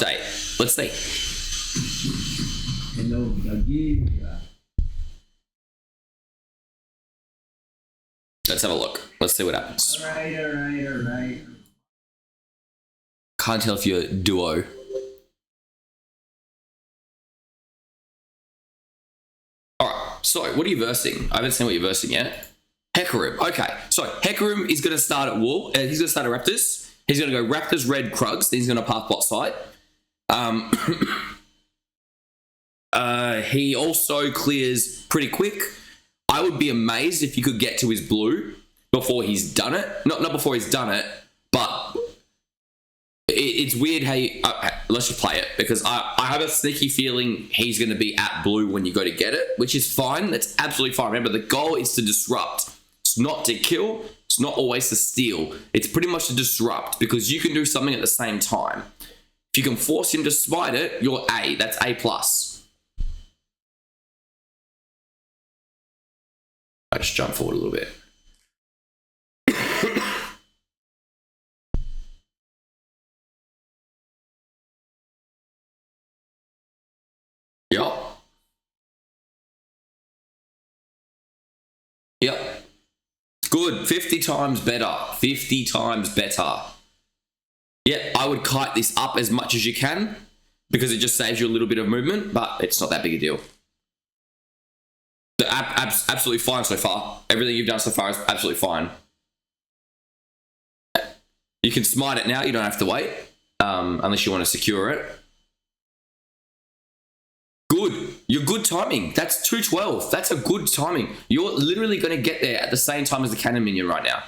update. Let's see. Hello, Doggy. Let's have a look. Let's see what happens. All right. Can't tell if you're duo. Alright, so what are you versing? I haven't seen what you're versing yet. Hecarim. Okay, so Hecarim is going to start at Wool. He's going to start at Raptors. He's going to go Raptors, Red, Krugs. Then he's going to path bot side. He also clears pretty quick. I would be amazed if you could get to his blue before he's done it. Not before he's done it, but it's weird how you... let's just play it, because I have a sneaky feeling he's going to be at blue when you go to get it, which is fine. That's absolutely fine. Remember, the goal is to disrupt. It's not to kill. It's not always to steal. It's pretty much to disrupt, because you can do something at the same time. If you can force him to smite it, you're A. That's A+. I just jump forward a little bit. Yep. Good. 50 times better. 50 times better. Yeah, I would kite this up as much as you can, because it just saves you a little bit of movement, but it's not that big a deal. The app absolutely fine so far. Everything you've done so far is absolutely fine. You can smite it now. You don't have to wait, unless you want to secure it. Good. You're good timing. That's 212. That's a good timing. You're literally going to get there at the same time as the cannon minion right now.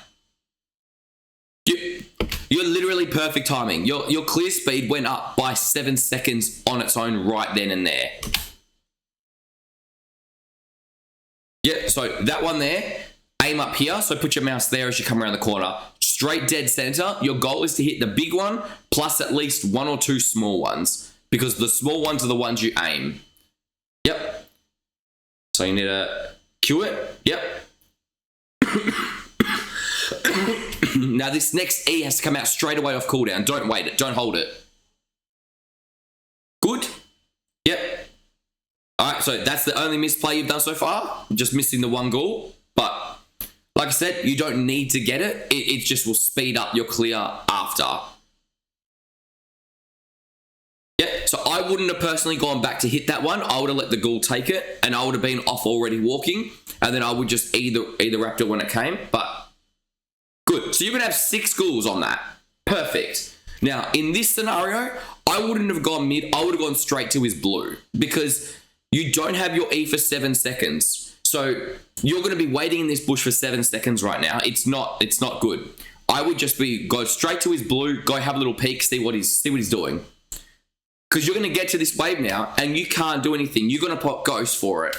You're literally perfect timing. Your clear speed went up by 7 seconds on its own right then and there. Yeah, so that one there, aim up here. So put your mouse there as you come around the corner. Straight dead center. Your goal is to hit the big one plus at least 1 or 2 small ones, because the small ones are the ones you aim. Yep. So you need to cue it. Yep. Now this next E has to come out straight away off cooldown. Don't wait it. Don't hold it. Good. Yep. Alright, so that's the only misplay you've done so far. Just missing the one goal. But like I said, you don't need to get it. It just will speed up your clear after. Yeah, so I wouldn't have personally gone back to hit that one. I would have let the ghoul take it, and I would have been off already walking, and then I would just eat the raptor when it came. But good. So you're going to have 6 ghouls on that. Perfect. Now, in this scenario, I wouldn't have gone mid. I would have gone straight to his blue, because you don't have your E for 7 seconds. So you're going to be waiting in this bush for 7 seconds right now. It's not good. I would just go straight to his blue, go have a little peek, see what he's doing. Because you're going to get to this wave now, and you can't do anything. You're going to pop Ghost for it.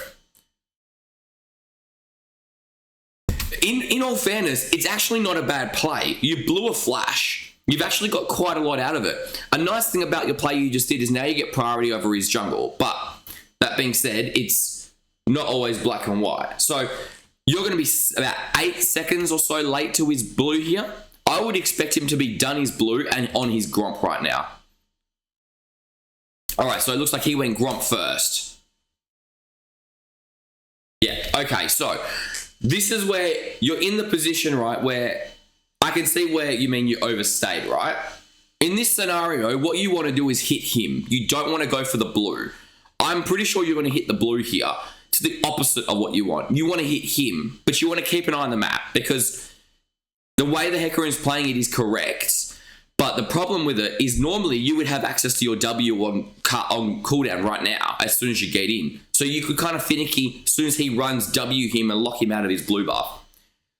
In all fairness, it's actually not a bad play. You blew a flash. You've actually got quite a lot out of it. A nice thing about your play you just did is now you get priority over his jungle. But that being said, it's not always black and white. So you're going to be about 8 seconds or so late to his blue here. I would expect him to be done his blue and on his Gromp right now. All right, so it looks like he went Gromp first. Yeah, okay, so this is where you're in the position, right, where I can see where you mean you overstayed, right? In this scenario, what you want to do is hit him. You don't want to go for the blue. I'm pretty sure you're going to hit the blue here. It's the opposite of what you want. You want to hit him, but you want to keep an eye on the map, because the way the Hecarim is playing it is correct. But the problem with it is normally you would have access to your W on cooldown right now as soon as you get in. So you could kind of finicky as soon as he runs W him and lock him out of his blue buff.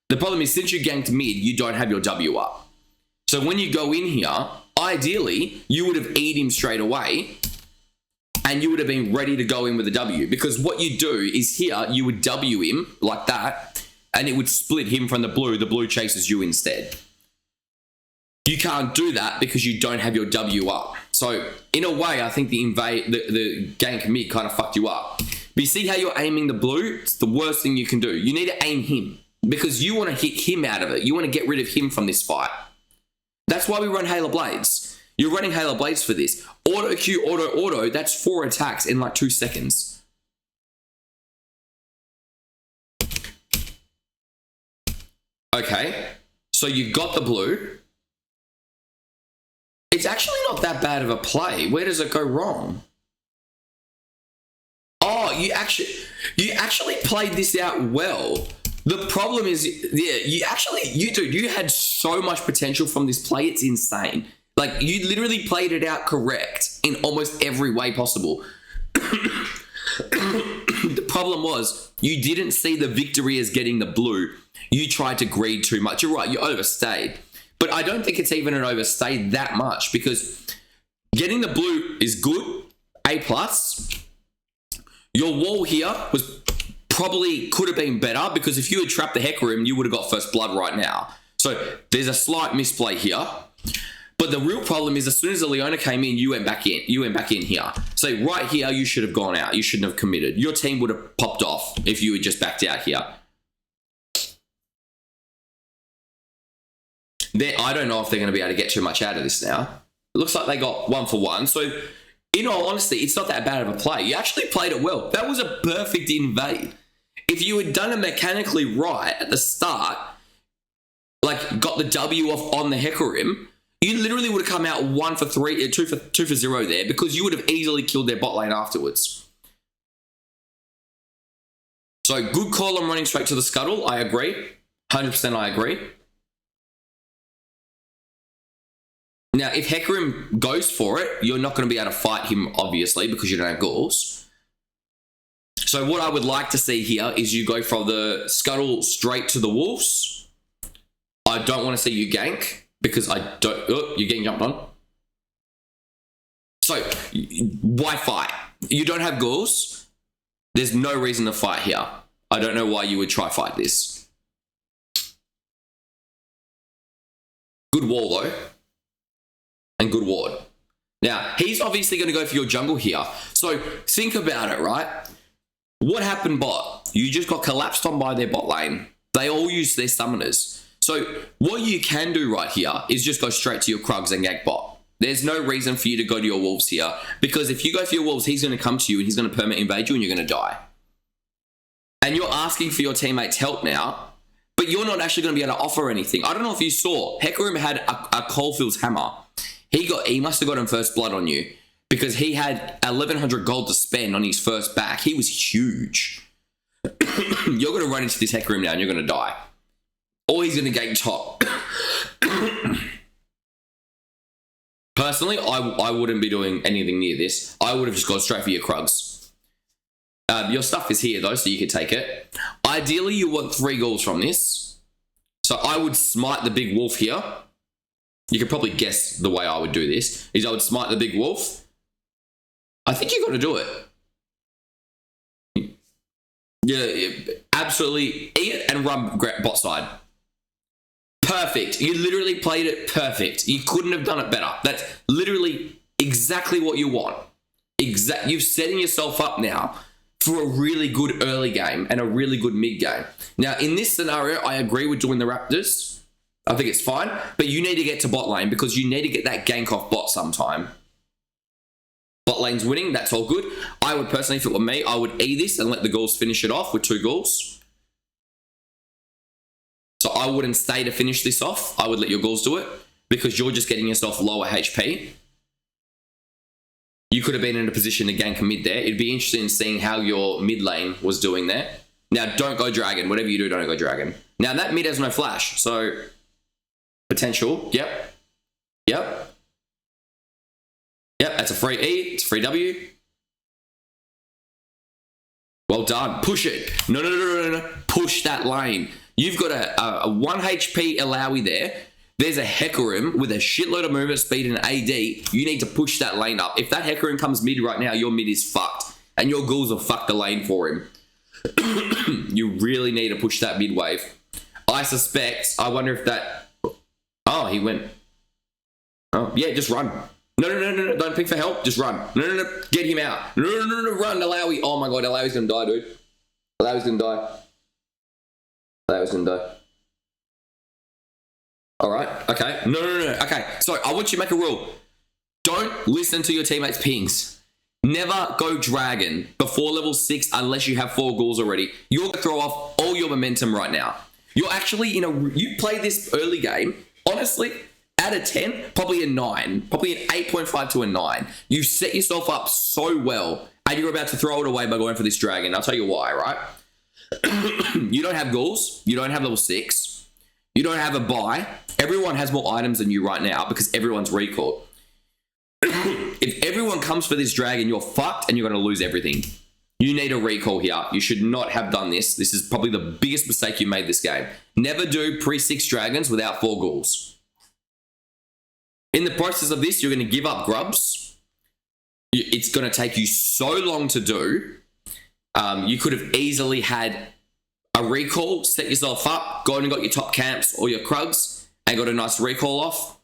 The problem is, since you ganked mid, you don't have your W up. So when you go in here, ideally, you would have E'd him straight away, and you would have been ready to go in with a W. Because what you do is here, you would W him like that, and it would split him from the blue chases you instead. You can't do that because you don't have your W up. So in a way, I think the gank mid kind of fucked you up. But you see how you're aiming the blue? It's the worst thing you can do. You need to aim him, because you want to hit him out of it. You want to get rid of him from this fight. That's why we run Halo Blades. You're running Halo Blades for this. Auto Q, auto, that's 4 attacks in like 2 seconds. Okay, so you got the blue. It's actually not that bad of a play. Where does it go wrong? Oh, you actually played this out well. The problem is, yeah, you had so much potential from this play. It's insane. Like, you literally played it out correct in almost every way possible. The problem was, you didn't see the victory as getting the blue. You tried to greed too much. You're right, you overstayed. But I don't think it's even an overstay that much, because getting the blue is good, A+. Your wall here was probably could have been better, because if you had trapped the Hecarim, you would have got first blood right now. So there's a slight misplay here. But the real problem is, as soon as the Leona came in, you went back in. You went back in here. So right here, you should have gone out. You shouldn't have committed. Your team would have popped off if you had just backed out here. I don't know if they're going to be able to get too much out of this now. It looks like they got 1 for 1. So, in all honesty, it's not that bad of a play. You actually played it well. That was a perfect invade. If you had done it mechanically right at the start, like got the W off on the Hecarim, you literally would have come out 1 for 3, 2 for 0 there, because you would have easily killed their bot lane afterwards. So, good call on running straight to the scuttle. I agree. 100% I agree. Now, if Hecarim goes for it, you're not going to be able to fight him, obviously, because you don't have Ghouls. So what I would like to see here is you go from the scuttle straight to the wolves. I don't want to see you gank, because I don't... Oh, you're getting jumped on. So, why fight? You don't have Ghouls. There's no reason to fight here. I don't know why you would try fight this. Good wall, though. And good ward. Now, he's obviously going to go for your jungle here. So, think about it, right? What happened bot? You just got collapsed on by their bot lane. They all use their summoners. So, what you can do right here is just go straight to your Krugs and gank bot. There's no reason for you to go to your wolves here, because if you go for your wolves, he's going to come to you and he's going to permanent invade you and you're going to die. And you're asking for your teammates' help now, but you're not actually going to be able to offer anything. I don't know if you saw, Hecarim had a Coalfield's hammer. He must have gotten first blood on you, because he had 1100 gold to spend on his first back. He was huge. You're going to run into this Hecarim now and you're going to die. Or he's going to gank top. Personally, I wouldn't be doing anything near this. I would have just gone straight for your Krugs. Your stuff is here though, so you can take it. Ideally, you want 3 Ghouls from this. So I would smite the big wolf here. You can probably guess the way I would do this, is I would smite the big wolf. I think you've got to do it. Yeah, absolutely. Eat it and run bot side. Perfect. You literally played it perfect. You couldn't have done it better. That's literally exactly what you want. You're setting yourself up now for a really good early game and a really good mid game. Now, in this scenario, I agree with doing the Raptors. I think it's fine, but you need to get to bot lane, because you need to get that gank off bot sometime. Bot lane's winning, that's all good. I would personally, if it were me, I would E this and let the Ghouls finish it off with 2 Ghouls. So I wouldn't stay to finish this off. I would let your Ghouls do it, because you're just getting yourself lower HP. You could have been in a position to gank a mid there. It'd be interesting in seeing how your mid lane was doing there. Now, don't go dragon. Whatever you do, don't go dragon. Now, that mid has no flash, so... Potential, yep. Yep, that's a free E, it's a free W. Well done, push it. No. Push that lane. You've got a 1 HP Illaoi there. There's a Hecarim with a shitload of movement speed and AD. You need to push that lane up. If that Hecarim comes mid right now, your mid is fucked. And your Ghouls will fuck the lane for him. You really need to push that mid wave. I wonder if that... Oh, he went. Oh, yeah, just run. No, don't pick for help, just run. No, get him out. No, run, Illaoi. Oh my god, Illaoi's gonna die, dude. Illaoi's gonna die. Alright, okay. No. Okay, so I want you to make a rule. Don't listen to your teammates' pings. Never go dragon before level 6 unless you have 4 ghouls already. You're gonna throw off all your momentum right now. You're actually you played this early game, honestly, out of 10, probably a 9, probably an 8.5 to a 9. You set yourself up so well, and you're about to throw it away by going for this dragon. I'll tell you why, right? You don't have ghouls, you don't have level 6, you don't have a buy. Everyone has more items than you right now because everyone's recalled. If everyone comes for this dragon, you're fucked and you're going to lose everything. You need a recall here. You should not have done this. This is probably the biggest mistake you made this game. Never do pre-6 dragons without 4 ghouls. In the process of this, you're going to give up grubs. It's going to take you so long to do. You could have easily had a recall, set yourself up, gone and got your top camps or your krugs, and got a nice recall off.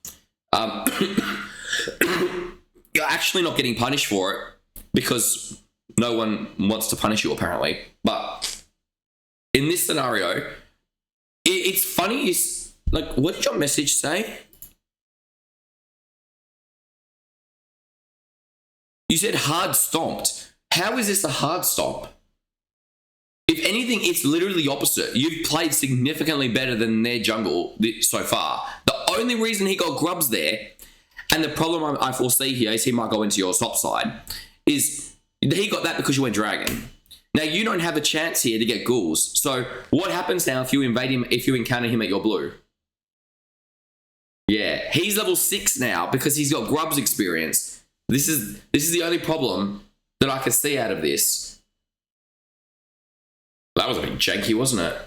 You're actually not getting punished for it because no one wants to punish you apparently. But in this scenario, it's funny. Like, what did your message say? You said hard stomped. How is this a hard stomp? If anything, it's literally the opposite. You've played significantly better than their jungle so far. The only reason he got grubs there, and the problem I foresee here is he might go into your top side, is he got that because you went dragon. Now, you don't have a chance here to get ghouls. So what happens now if you invade him, if you encounter him at your blue? Yeah, he's level 6 now because he's got grubs experience. This is the only problem that I can see out of this. That was a bit janky, wasn't it?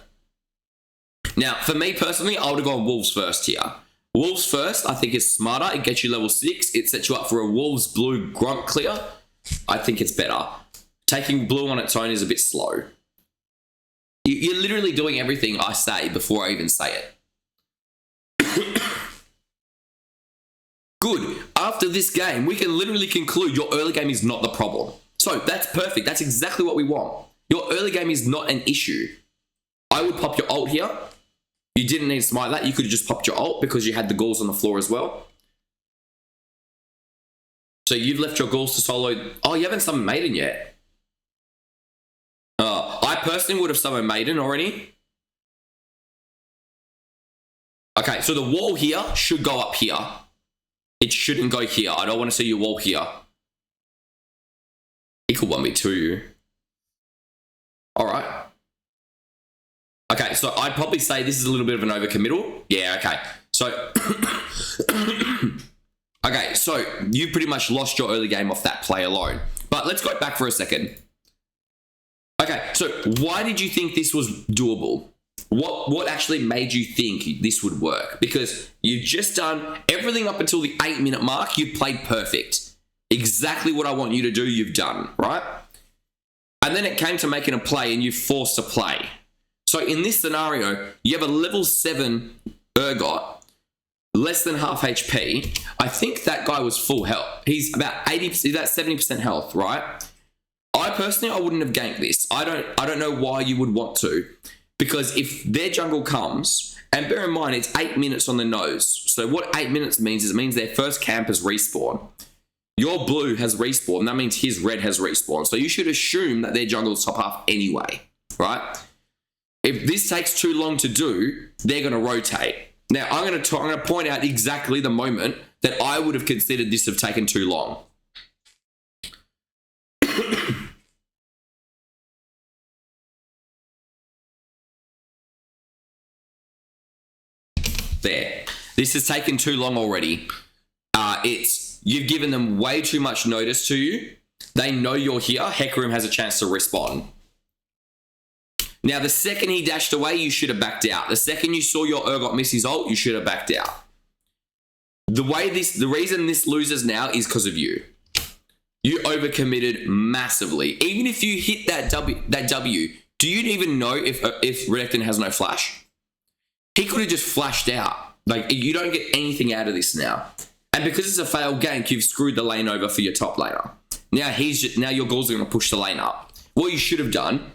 Now, for me personally, I would have gone wolves first here. Wolves first, I think, is smarter. It gets you level 6. It sets you up for a wolves blue grunt clear. I think it's better. Taking blue on its own is a bit slow. You're literally doing everything I say before I even say it. Good. After this game, we can literally conclude your early game is not the problem. So that's perfect. That's exactly what we want. Your early game is not an issue. I would pop your ult here. You didn't need to smite that. You could have just popped your ult because you had the ghouls on the floor as well. So you've left your ghouls to solo. Oh, you haven't summoned Maiden yet. I personally would have summoned Maiden already. Okay, so the wall here should go up here. It shouldn't go here. I don't want to see your wall here. He could 1v2 you. Alright. Okay, so I'd probably say this is a little bit of an overcommittal. Yeah, okay. So, okay, so you pretty much lost your early game off that play alone. But let's go back for a second. Okay, so why did you think this was doable? What actually made you think this would work? Because you've just done everything up until the 8-minute mark. You played perfect. Exactly what I want you to do, you've done, right? And then it came to making a play and you forced a play. So in this scenario, you have a level 7 Urgot, less than half HP. I think that guy was full health. He's about 80%, about 70% health, right? I personally, I wouldn't have ganked this. I don't know why you would want to. Because if their jungle comes, and bear in mind, it's 8 minutes on the nose. So what 8 minutes means is it means their first camp has respawned. Your blue has respawned. That means his red has respawned. So you should assume that their jungle's top half anyway, right? If this takes too long to do, they're going to rotate. Now, I'm going to point out exactly the moment that I would have considered this have taken too long. There. This has taken too long already. You've given them way too much notice to you. They know you're here. Hecarim has a chance to respond. Now, the second he dashed away, you should have backed out. The second you saw your Urgot miss his ult, you should have backed out. The reason this loses now is because of you. You overcommitted massively. Even if you hit that W, do you even know if Renekton has no flash? He could have just flashed out. Like, you don't get anything out of this now. And because it's a failed gank, you've screwed the lane over for your top laner. Now your goals are going to push the lane up. What you should have done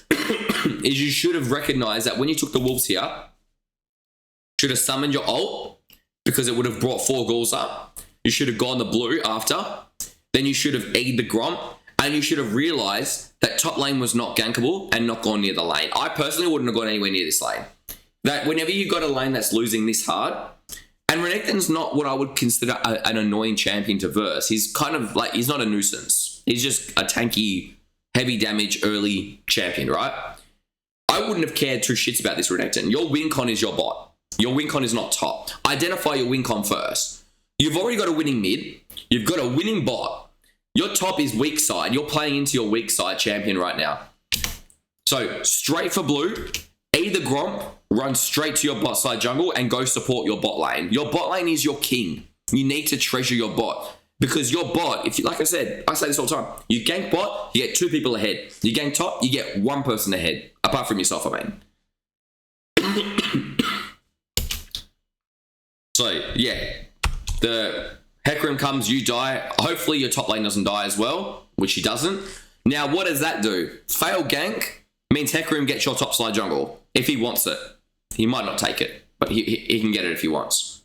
is you should have recognized that when you took the wolves here, should have summoned your ult because it would have brought 4 goals up. You should have gone the blue after. Then you should have E'd the Gromp. And you should have realised that top lane was not gankable and not gone near the lane. I personally wouldn't have gone anywhere near this lane. That whenever you've got a lane that's losing this hard, and Renekton's not what I would consider an annoying champion to verse. He's kind of like, he's not a nuisance. He's just a tanky, heavy damage, early champion, right? I wouldn't have cared two shits about this Renekton. Your win con is your bot. Your win con is not top. Identify your win con first. You've already got a winning mid. You've got a winning bot. Your top is weak side. You're playing into your weak side champion right now. So straight for blue, either Gromp, run straight to your bot side jungle and go support your bot lane. Your bot lane is your king. You need to treasure your bot because your bot, if you, like I said, I say this all the time, you gank bot, you get two people ahead. You gank top, you get one person ahead, apart from yourself, I mean. So yeah, the Hecarim comes, you die. Hopefully your top lane doesn't die as well, which he doesn't. Now, what does that do? Fail gank means Hecarim gets your top side jungle. If he wants it. He might not take it, but he can get it if he wants.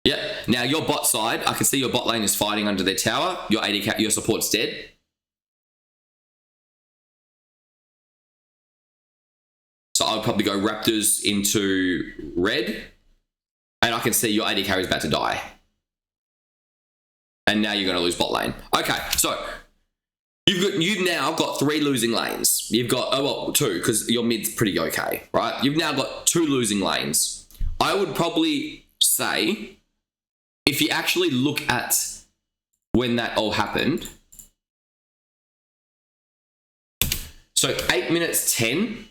Yeah. Now, your bot side, I can see your bot lane is fighting under their tower. Your AD, your support's dead. So I would probably go Raptors into red. And I can see your AD carry is about to die. And now you're going to lose bot lane. Okay, so you've now got 3 losing lanes. You've got, oh well, 2, because your mid's pretty okay, right? You've now got 2 losing lanes. I would probably say, if you actually look at when that all happened, so 8 minutes 10,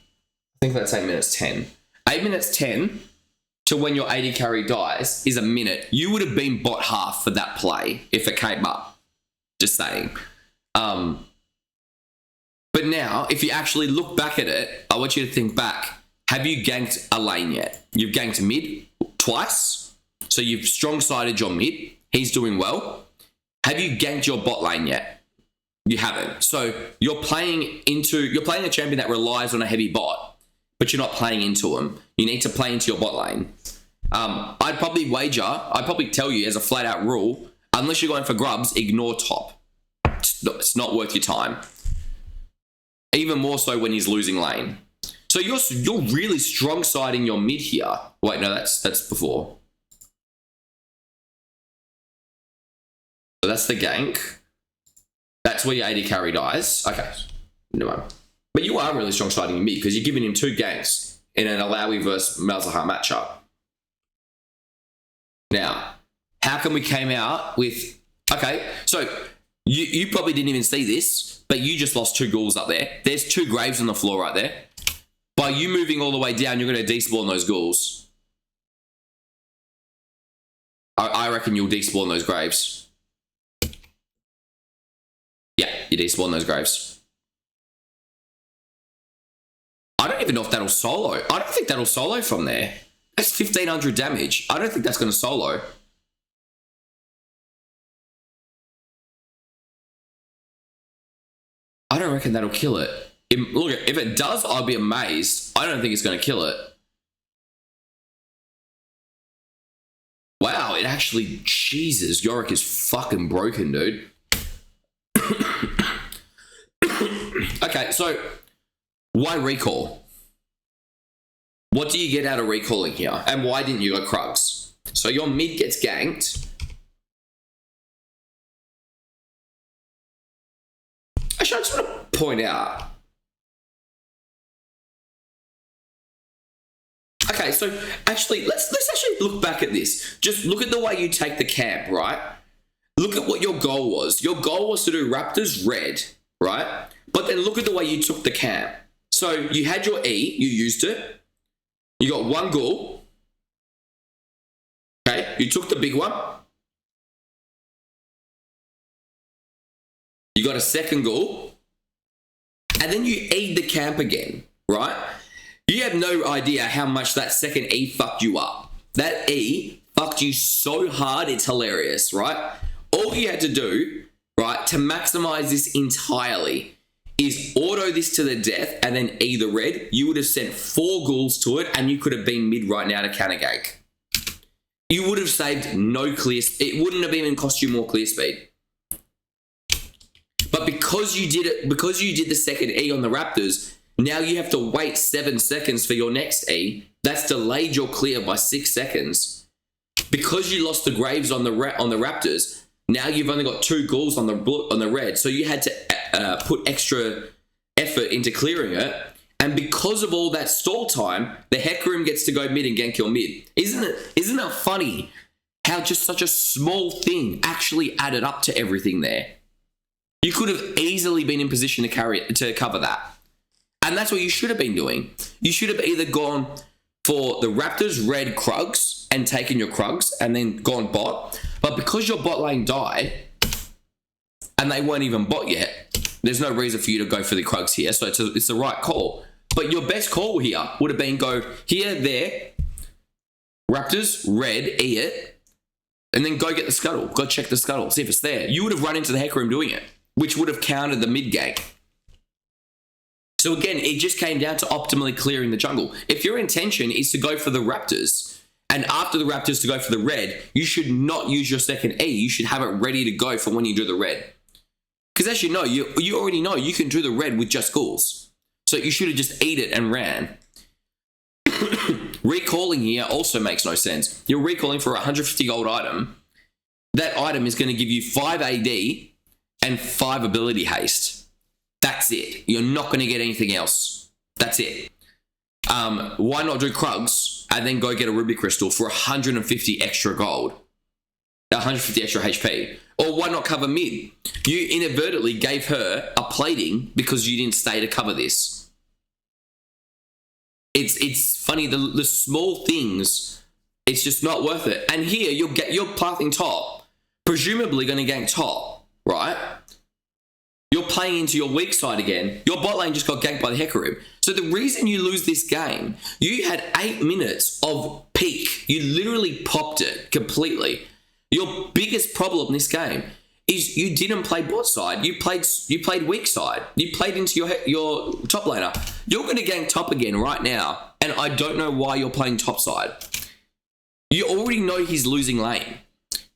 I think that's 8 minutes 10. 8 minutes 10 to when your AD carry dies is a minute. You would have been bot half for that play if it came up. Just saying. But now, if you actually look back at it, I want you to think back. Have you ganked a lane yet? You've ganked mid twice. So you've strong-sided your mid. He's doing well. Have you ganked your bot lane yet? You haven't. So you're playing a champion that relies on a heavy bot, but you're not playing into him. You need to play into your bot lane. I'd probably tell you as a flat out rule, unless you're going for grubs, ignore top. It's not worth your time. Even more so when he's losing lane. So you're really strong siding your mid here. Wait, no, that's before. So that's the gank. That's where your AD carry dies. Okay, no mind. But you are really strong siding your mid because you're giving him 2 ganks in an Alawi versus Malzahar matchup. Now, how come we came out with... Okay, so you probably didn't even see this, but you just lost 2 ghouls up there. There's 2 graves on the floor right there. By you moving all the way down, you're going to despawn those ghouls. I reckon you'll despawn those graves. Yeah, you despawn those graves. I don't even know if that'll solo. I don't think that'll solo from there. That's 1,500 damage. I don't think that's going to solo. I don't reckon that'll kill it. Look, if it does, I'll be amazed. I don't think it's going to kill it. Wow, it actually... Jesus, Yorick is fucking broken, dude. Okay, so... Why recall? What do you get out of recalling here? And why didn't you go Krugs? So your mid gets ganked. Actually, I just want to point out. Okay, so actually, let's actually look back at this. Just look at the way you take the camp, right? Look at what your goal was. Your goal was to do Raptors red, right? But then look at the way you took the camp. So you had your E, you used it. You got 1 ghoul. Okay, you took the big one. You got a 2nd ghoul. And then you E'd the camp again, right? You have no idea how much that 2nd E fucked you up. That E fucked you so hard, it's hilarious, right? All you had to do, right, to maximize this entirely is auto this to the death and then E the red, you would have sent 4 ghouls to it and you could have been mid right now to counter gank. You would have saved no clear. It wouldn't have even cost you more clear speed. But because you did it, because you did the second E on the Raptors, now you have to wait 7 seconds for your next E. That's delayed your clear by 6 seconds. Because you lost the Graves on the Raptors, now you've only got 2 ghouls on the red. So you had to put extra effort into clearing it. And because of all that stall time, the Hecarim gets to go mid and gank your mid. Isn't it funny how just such a small thing actually added up to everything there? You could have easily been in position to cover that. And that's what you should have been doing. You should have either gone for the Raptors red Krugs and taken your Krugs and then gone bot. But because your bot lane died and they weren't even bot yet, there's no reason for you to go for the Krugs here. So it's the right call. But your best call here would have been go here, there, Raptors, red, E it, and then go get the scuttle. Go check the scuttle, see if it's there. You would have run into the Hecarim doing it, which would have countered the mid gank. So again, it just came down to optimally clearing the jungle. If your intention is to go for the Raptors, and after the Raptors to go for the red, you should not use your second E. You should have it ready to go for when you do the red. Because as you know, you already know you can do the red with just ghouls. So you should have just eat it and ran. Recalling here also makes no sense. You're recalling for a 150 gold item. That item is going to give you 5 AD and 5 ability haste. That's it. You're not going to get anything else. That's it. Why not do Krugs and then go get a Ruby Crystal for 150 extra gold? 150 extra HP. Or why not cover mid? You inadvertently gave her a plating because you didn't stay to cover this. It's funny, the small things, it's just not worth it. And here, you're pathing top, presumably going to gank top, right? You're playing into your weak side again. Your bot lane just got ganked by the Hecarim. So the reason you lose this game, you had 8 minutes of peak. You literally popped it completely. Your biggest problem in this game is you didn't play bot side. You played weak side. You played into your top laner. You're going to gank top again right now, and I don't know why you're playing top side. You already know he's losing lane.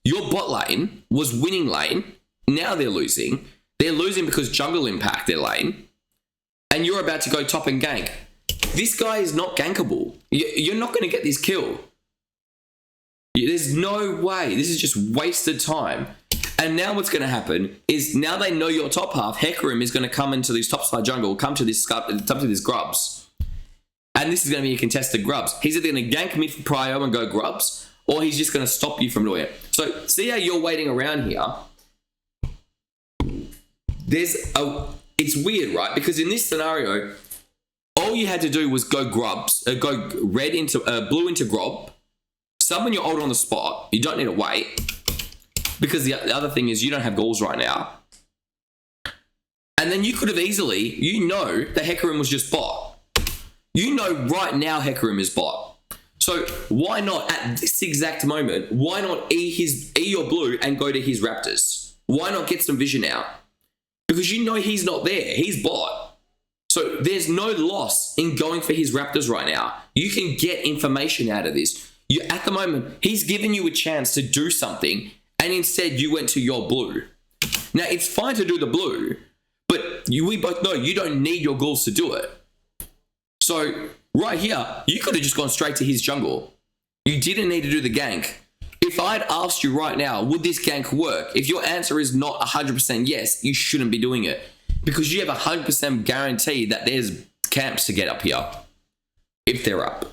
Your bot lane was winning lane. Now they're losing. They're losing because jungle impact their lane, and you're about to go top and gank. This guy is not gankable. You're not going to get this kill. There's no way. This is just wasted time. And now what's going to happen is now they know your top half. Hecarim is going to come into this top side jungle, come to this grubs. And this is going to be a contested grubs. He's either going to gank me for prio and go grubs, or he's just going to stop you from doing it. So see how you're waiting around here? It's weird, right? Because in this scenario, all you had to do was go grubs, go red into blue into grob, summon your ult on the spot. You don't need to wait. Because the other thing is you don't have ghouls right now. And then you could have easily, you know the Hecarim was just bot. You know right now Hecarim is bot. So why not at this exact moment, why not E your blue and go to his Raptors? Why not get some vision out? Because you know he's not there. He's bot. So there's no loss in going for his Raptors right now. You can get information out of this. At the moment, he's given you a chance to do something, and instead you went to your blue. Now, it's fine to do the blue, but we both know you don't need your ghouls to do it. So right here, you could have just gone straight to his jungle. You didn't need to do the gank. If I'd asked you right now, would this gank work? If your answer is not 100% yes, you shouldn't be doing it. Because you have 100% guarantee that there's camps to get up here. If they're up.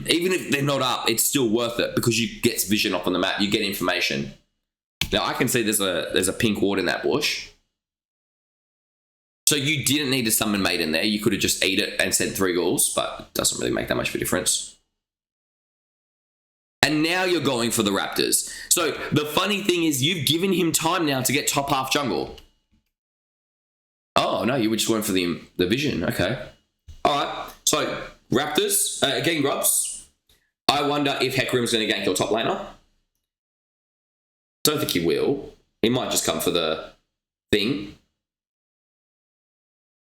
Even if they're not up, it's still worth it because you get vision up on the map, you get information. Now I can see there's a pink ward in that bush. So you didn't need to summon mate in there. You could have just ate it and sent 3 ghouls, but it doesn't really make that much of a difference. And now you're going for the Raptors. So the funny thing is you've given him time now to get top half jungle. Oh no, you were just going for the vision. Okay. All right. So Raptors, getting grubs. I wonder if Hecarim's going to gank your top laner. Don't think he will. He might just come for the thing.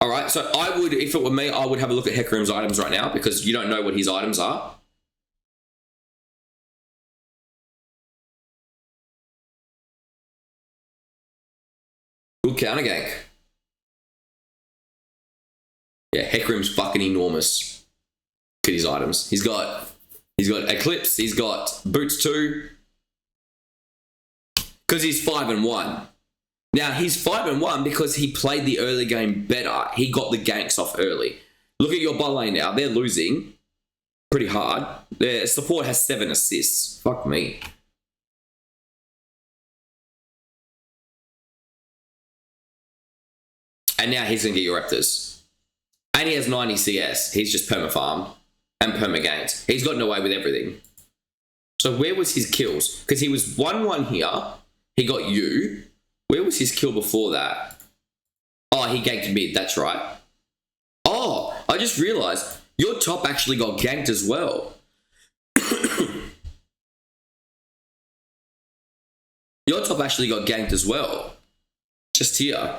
All right, so I would, if it were me, I would have a look at Hecarim's items right now because you don't know what his items are. Good counter gank. Yeah, Hecarim's fucking enormous. Look at his items. He's got Eclipse. He's got Boots 2. Because he's 5-1. Now he's 5-1 because he played the early game better. He got the ganks off early. Look at your bot lane now. They're losing pretty hard. Their support has 7 assists. Fuck me. And now he's going to get your Raptors. And he has 90 CS. He's just perma-farmed and perma-ganked. He's gotten away with everything. So where was his kills? Because he was 1-1 here. He got you. Where was his kill before that? Oh, he ganked mid. That's right. Oh, I just realized your top actually got ganked as well. Your top actually got ganked as well. Just here.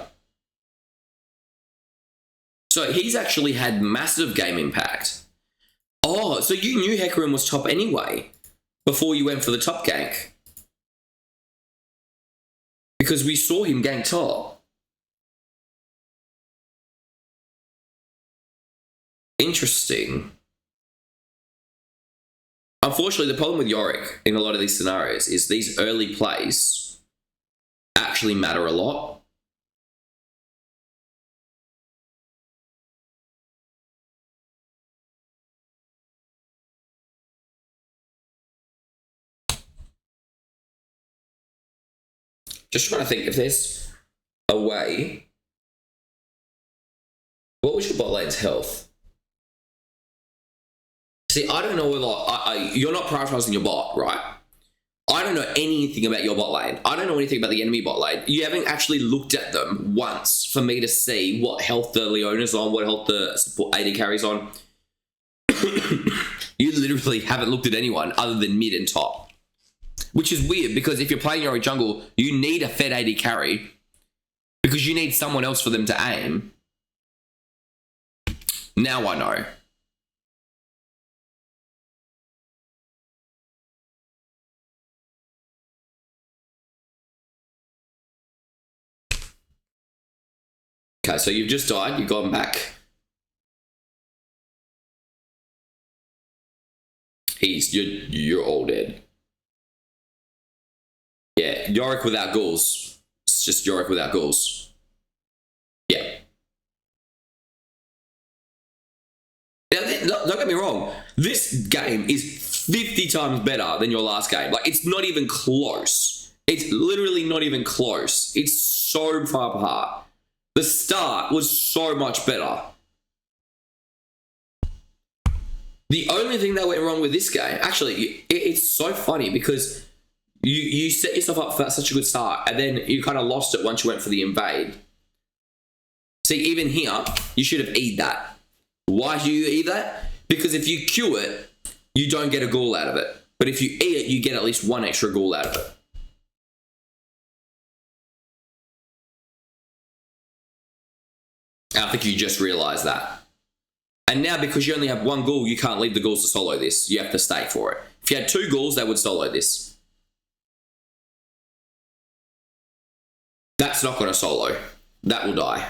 So he's actually had massive game impact. Oh, so you knew Hecarim was top anyway before you went for the top gank. Because we saw him gank top. Interesting. Unfortunately, the problem with Yorick in a lot of these scenarios is these early plays actually matter a lot. Just trying to think if there's a way. What was your bot lane's health? See, I don't know whether you're not prioritizing your bot, right? I don't know anything about your bot lane. I don't know anything about the enemy bot lane. You haven't actually looked at them once for me to see what health the Leona's on, what health the support AD carries on. You literally haven't looked at anyone other than mid and top. Which is weird because if you're playing Yorick jungle, you need a fed AD carry because you need someone else for them to aim. Now I know. Okay, so you've just died, you've gone back. You're all dead. Yeah, Yorick without ghouls. It's just Yorick without ghouls. Yeah. Now, don't get me wrong. This game is 50 times better than your last game. Like, it's not even close. It's literally not even close. It's so far apart. The start was so much better. The only thing that went wrong with this game, actually, it's so funny because you set yourself up for such a good start and then you kind of lost it once you went for the invade. See, even here, you should have E'd that. Why do you E that? Because if you Q it, you don't get a ghoul out of it. But if you E it, you get at least one extra ghoul out of it. And I think you just realised that. And now, because you only have one ghoul, you can't leave the ghouls to solo this. You have to stay for it. If you had 2 ghouls, they would solo this. That's not going to solo. That will die.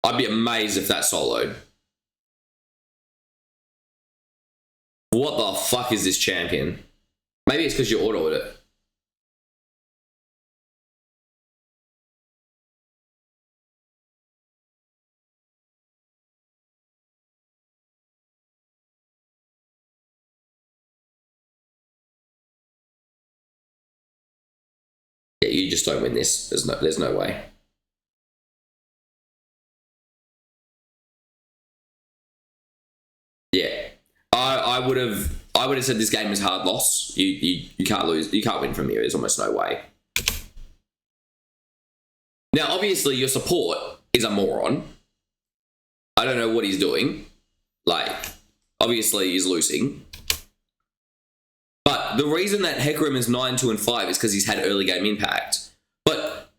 I'd be amazed if that soloed. What the fuck is this champion? Maybe it's because you autoed it. Yeah, you just don't win this. There's no way. Yeah, I would have said this game is hard loss. You can't lose. You can't win from here. There's almost no way. Now, obviously, your support is a moron. I don't know what he's doing. Like, obviously, he's losing. But the reason that Hecarim is 9, 2, and 5 is because he's had early game impact. But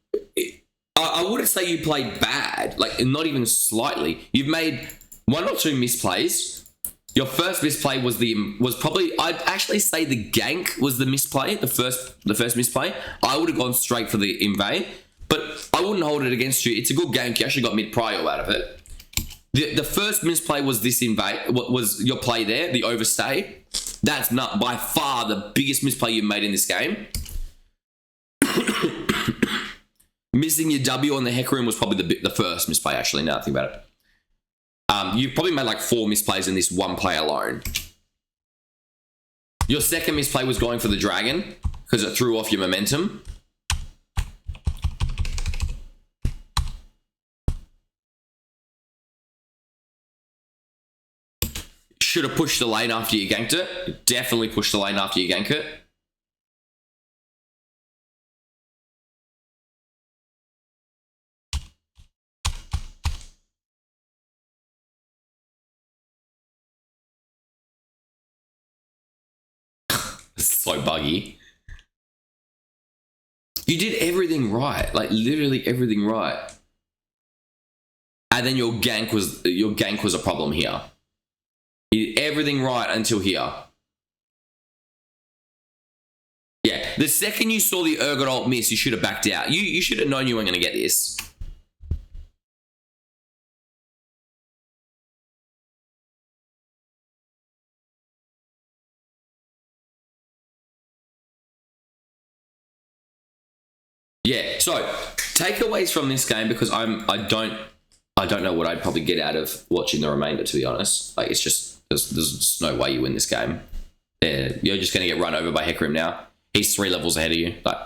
I wouldn't say you played bad, like not even slightly. You've made 1 or 2 misplays. Your first misplay was probably, I'd actually say the gank was the misplay, the first misplay. I would have gone straight for the invade, but I wouldn't hold it against you. It's a good gank. You actually got mid prio out of it. The first misplay was this invade. What was your play there? The overstay. That's not by far the biggest misplay you've made in this game. Missing your W on the Hecarim was probably the first misplay, actually, now that I think about it. You've probably made like 4 misplays in this one play alone. Your second misplay was going for the dragon because it threw off your momentum. Should have pushed the lane after you ganked it. Definitely pushed the lane after you gank it. So buggy. You did everything right, like literally everything right. And then your gank was a problem here. You did everything right until here. Yeah, the second you saw the Urgot ult miss, you should have backed out. You should have known you weren't going to get this. Yeah, so takeaways from this game, because I don't know what I'd probably get out of watching the remainder, to be honest. Like, it's just there's no way you win this game. Yeah, you're just gonna get run over by Hecarim now. He's 3 levels ahead of you. Like,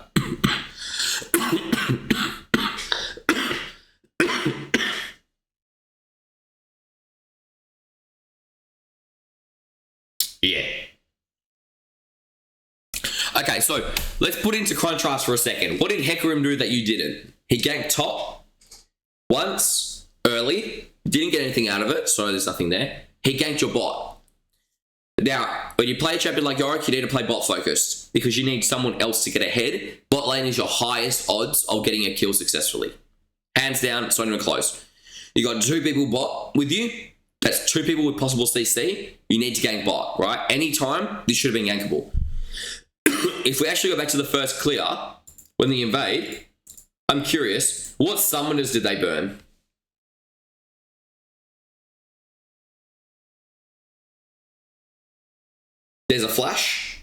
yeah. Okay, so let's put into contrast for a second. What did Hecarim do that you didn't? He ganked top once early, didn't get anything out of it, so there's nothing there. He ganked your bot. Now, when you play a champion like Yorick, you need to play bot focused because you need someone else to get ahead. Bot lane is your highest odds of getting a kill successfully. Hands down, it's not even close. You got 2 people bot with you. That's 2 people with possible CC. You need to gank bot, right? Anytime, this should have been gankable. If we actually go back to the first clear, when they invade, I'm curious, what summoners did they burn? There's a flash.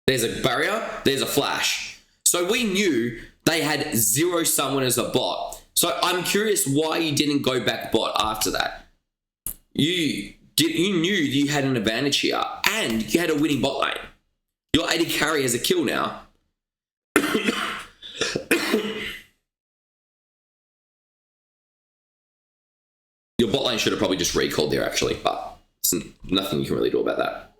There's a barrier. There's a flash. So we knew they had 0 summoners at bot. So I'm curious why you didn't go back bot after that. You knew you had an advantage here, and you had a winning bot lane. Your AD carry has a kill now. Your bot lane should have probably just recalled there, actually, but there's nothing you can really do about that.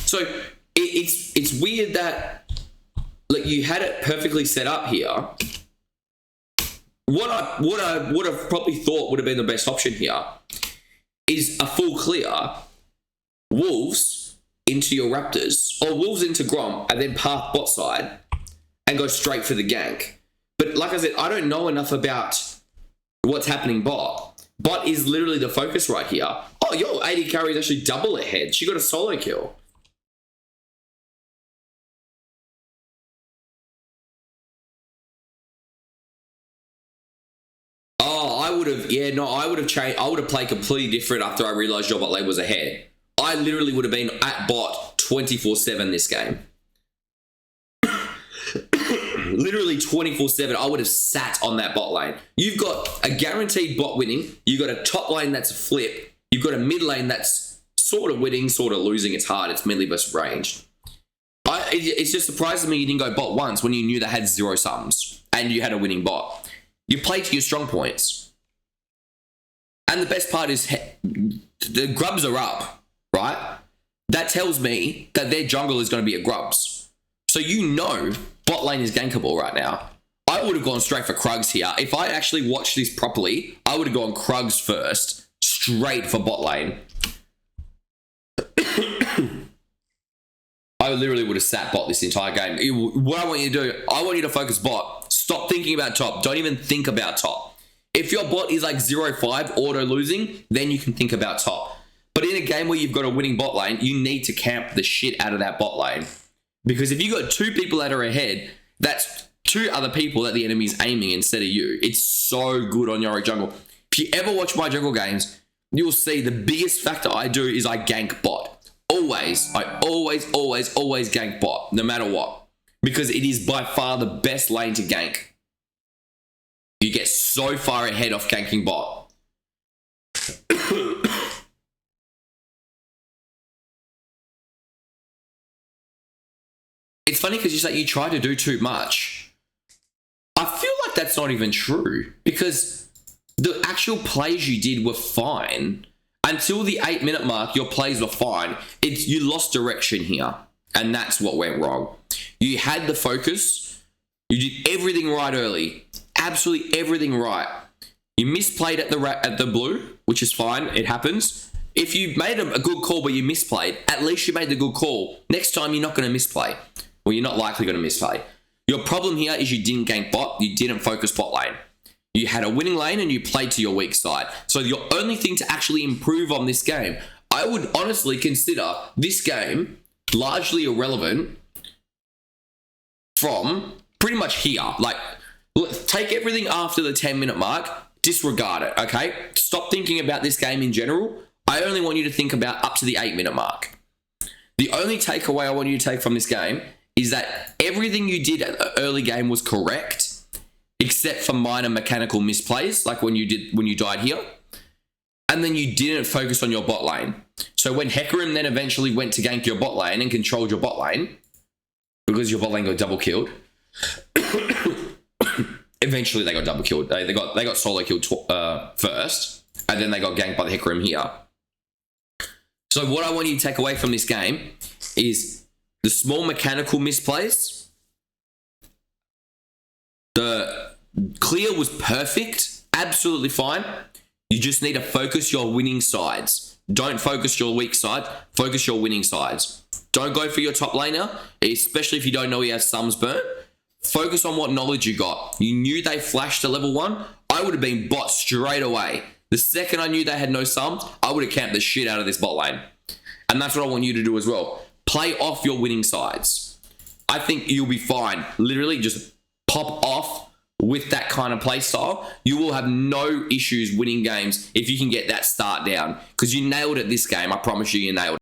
So it's weird that, like, you had it perfectly set up here. What I would have probably thought would have been the best option here is a full clear, Wolves into your Raptors, or Wolves into Grom, and then path bot side and go straight for the gank. But like I said, I don't know enough about what's happening bot. Bot is literally the focus right here. Oh, your AD carry is actually double ahead. She got a solo kill. Oh, I would have changed. I would have played completely different after I realized your bot lane was ahead. I literally would have been at bot 24/7 this game. Literally 24/7. I would have sat on that bot lane. You've got a guaranteed bot winning. You've got a top lane that's a flip. You've got a mid lane that's sort of winning, sort of losing. It's hard. It's melee versus ranged. It's just surprising me you didn't go bot once when you knew they had 0 sums and you had a winning bot. You played to your strong points. And the best part is the grubs are up, right? That tells me that their jungle is going to be a grubs. So you know bot lane is gankable right now. I would have gone straight for Krugs here. If I actually watched this properly, I would have gone Krugs first, straight for bot lane. I literally would have sat bot this entire game. What I want you to do, I want you to focus bot. Stop thinking about top. Don't even think about top. If your bot is like 0-5 auto losing, then you can think about top. But in a game where you've got a winning bot lane, you need to camp the shit out of that bot lane. Because if you got 2 people that are ahead, that's 2 other people that the enemy is aiming instead of you. It's so good on Yorick jungle. If you ever watch my jungle games, you'll see the biggest factor I do is I gank bot. I always gank bot, no matter what. Because it is by far the best lane to gank. You get so far ahead off ganking bot. It's funny because you say you try to do too much. I feel like that's not even true because the actual plays you did were fine. Until the 8-minute mark, your plays were fine. You lost direction here, and that's what went wrong. You had the focus. You did everything right early. Absolutely everything right. You misplayed at the blue, which is fine. It happens. If you made a good call but you misplayed, at least you made the good call. Next time, you're not going to misplay. Well, you're not likely going to misplay. Your problem here is you didn't gank bot. You didn't focus bot lane. You had a winning lane and you played to your weak side. So your only thing to actually improve on this game, I would honestly consider this game largely irrelevant from pretty much here. Like, take everything after the 10-minute mark, disregard it, okay? Stop thinking about this game in general. I only want you to think about up to the 8-minute mark. The only takeaway I want you to take from this game is that everything you did at the early game was correct, except for minor mechanical misplays, like when you died here. And then you didn't focus on your bot lane. So when Hecarim then eventually went to gank your bot lane and controlled your bot lane, because your bot lane got double killed, eventually they got double killed. They got solo killed first, and then they got ganked by the Hecarim here. So what I want you to take away from this game is the small mechanical misplays. The clear was perfect, absolutely fine. You just need to focus your winning sides. Don't focus your weak side, focus your winning sides. Don't go for your top laner, especially if you don't know he has Sums burn. Focus on what knowledge you got. You knew they flashed to level 1. I would have been bot straight away. The second I knew they had no Sums, I would have camped the shit out of this bot lane. And that's what I want you to do as well. Play off your winning sides. I think you'll be fine. Literally just pop off with that kind of play style. You will have no issues winning games if you can get that start down. Because you nailed it this game. I promise you, you nailed it.